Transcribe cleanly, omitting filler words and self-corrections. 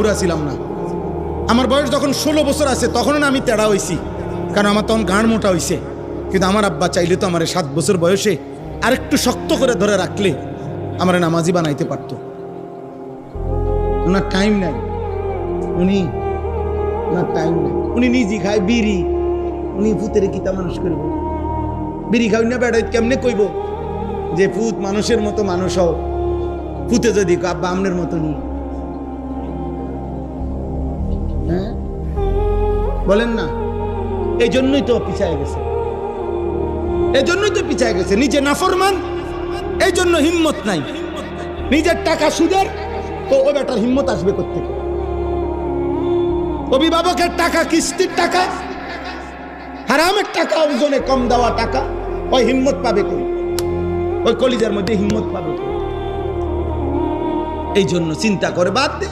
ওরা ছিলাম না। আমার বয়স যখন 16 বছর আছে তখন আমি তেড়া হয়েছি, কারণ আমার তখন গাঁড় মোটা হয়েছে। কিন্তু আমার আব্বা চাইলে তো আমার 7 বছর বয়সে আরেকটু শক্ত করে ধরে রাখলে আমার নামাজি বানাইতে পারতো। ওনার টাইম নাই, ওনার টাইম নাই। উনি নিজে খায় বিড়ি, উনি ভূতের কিতা মানুষ করব? বিড়ি খাই না বেড়াই কেমনে কইব যে ভূত মানুষের মতো মানুষ হও? ভূতে যদি আব্বা আমনের মতো নি, হ্যাঁ বলেন না? এই জন্যই তো পিছায় গেছে, এই জন্যই তো পিছায় গেছে। নিজে নাফরমান, এই জন্য হিম্মত নাই। নিজের টাকা সুদের, তো ও বেটার হিম্মত আসবে কোত্থেকে? অভিভাবকের টাকা, কিস্তির টাকা, হারামের টাকা, ওজনে কম দেওয়া টাকা, ওই হিম্মত পাবে কই? ওই কলিজার মধ্যে হিম্মত পাবে কই? এই জন্য চিন্তা করে বাদ দে।